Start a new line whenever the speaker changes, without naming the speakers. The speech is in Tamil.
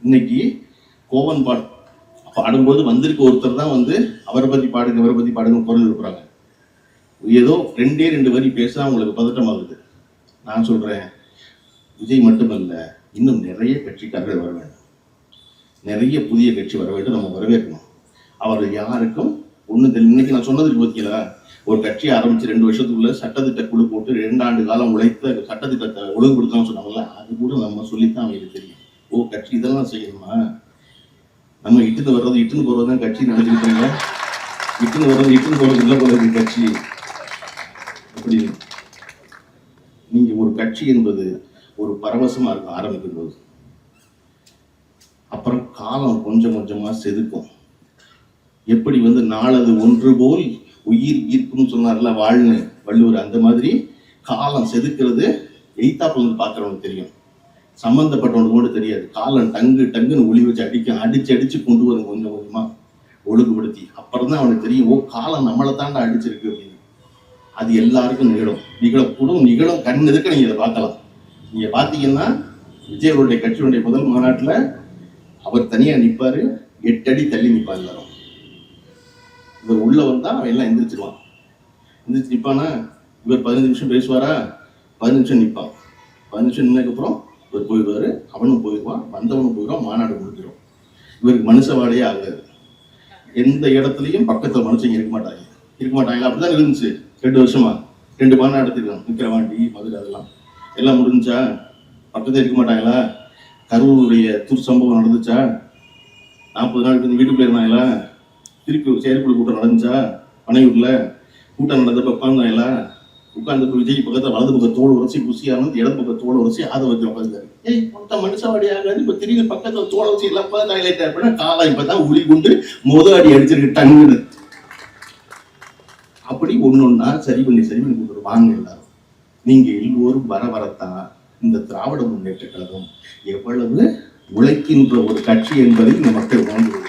இன்னைக்கு கோவன் பாடும்போது வந்திருக்க ஒருத்தர் தான் வந்து அவரை பத்தி பாடுங்க குரல் எழுப்புறாங்க. ஏதோ 2 வரி பேச அவங்களுக்கு பதட்டமாகுது. நான் சொல்றேன், விஜய் மட்டுமல்ல, இன்னும் நிறைய கட்சிக்காரர்கள் வர வேண்டும், நிறைய புதிய கட்சி வர வேண்டும், நம்ம வரவேற்கணும். அவர் யாருக்கும் ஒண்ணு இன்னைக்கு நான் சொன்னதுக்கு பார்த்தீங்களா, ஒரு கட்சி ஆரம்பிச்சு 2 வருஷத்துக்குள்ள சட்டத்திட்ட குழு போட்டு 2 ஆண்டு காலம் உழைத்த சட்டத்திட்டத்தை ஒழுங்குபடுத்தலாம் சொன்னாங்கல்ல, அது கூட நம்ம சொல்லித்தான் அவங்களுக்கு தெரியும். ஓ, கட்சி இதெல்லாம் செய்யணுமா? நம்ம இட்டுன்னு வர்றது இட்டுன்னு போறதுதான் கட்சி நினைச்சுக்கிட்டாங்க. இட்டுன்னு வர்றது இட்டுன்னு போறது இல்லை போறது கட்சி. அப்படி நீங்க ஒரு கட்சி என்பது ஒரு பரவசமா இருக்கும் ஆரம்பிக்கும் போது, அப்புறம் காலம் கொஞ்சம் கொஞ்சமா செதுக்கும். எப்படி வந்து நாளது ஒன்று போல் உயிர் ஈர்ப்புன்னு சொன்னார்ல வாழ்னு வள்ளுவர், அந்த மாதிரி காலம் செதுக்கிறது எய்தாப்புல இருந்து பார்க்கறவனுக்கு தெரியும், சம்பந்தப்பட்டவனுக்கு கூட தெரியாது. காலம் டங்குன்னு ஒளி வச்சு அடிச்சு கொண்டு வரும் கொஞ்சம் கொஞ்சமா ஒழுங்குபடுத்தி. அப்புறம் தான் அவனுக்கு தெரியும், ஓ காலம் நம்மளை தாண்டா அடிச்சிருக்கு அப்படின்னு. அது எல்லாருக்கும் நிகழும் கண் எதுக்க நீங்க இதை பார்க்கலாம். நீங்க பாத்தீங்கன்னா விஜயனுடைய கட்சியுடைய முதல் மாநாட்டுல அவர் தனியா நிற்பாரு, 8 அடி தள்ளி நிற்பார் எல்லாரும். இவர் உள்ள வந்தா அவன் எல்லாம் எந்திரிச்சிருவான். எந்திரிச்சு நிற்பானா, இவர் 15 நிமிஷம் பேசுவாரா, 15 நிமிஷம் நிற்பான். 15 நிமிஷம் நின்னதுக்கப்புறம் இவர் போயிடுவாரு, அவனும் போயிடுவான், வந்தவனும் போயிடுவான், மாநாடு முடிஞ்சிடும். இவருக்கு மனுஷவாடையே ஆகாது. எந்த இடத்துலையும் பக்கத்துல மனுஷங்க இருக்க மாட்டாங்க. அப்படிதான் இருந்துச்சு 2 வருஷமா. 2 மாநாடு எடுத்துக்கலாம், விக்கிரவாண்டி, மதுரை, அதெல்லாம் எல்லாம் முடிஞ்சா பக்கத்துல இருக்க மாட்டாங்களா? கரூருடைய துர்சம்பவம் நடந்துச்சா? 40 நாள் வீட்டுக்குள்ள இருந்தாங்களா? திருப்பி செயற்குழு கூட்டம் நடந்துச்சா? பனையூர்ல கூட்டம் நடந்தப்ப உட்கார்ந்தாங்களா? உட்கார்ந்து விஜய் பக்கத்துல வலது பக்கம் தோல் உரசி குசியானது, இடது பக்கம் தோல் உரசி அதை வச்சு உட்காந்துருக்காரு. மொத்த மனுஷவாடியாக இப்ப திரும்பி பக்கத்துல தோல் வச்சு எல்லாம் டாய்லெட் அப்படின்னா காலம் இப்பதான் உரி கொண்டு அடி அடிச்சிருக்கு டங்குன்னு. அப்படி ஒன்னொன்னா சரி பண்ணி கொடுத்துரு வாங்க எல்லாரும். நீங்க எல்லோரும் வரத்தான் இந்த திராவிட முன்னேற்ற கழகம் எவ்வளவு உழைக்கின்ற ஒரு கட்சி என்பதை இந்த மக்கள் உணர்ந்து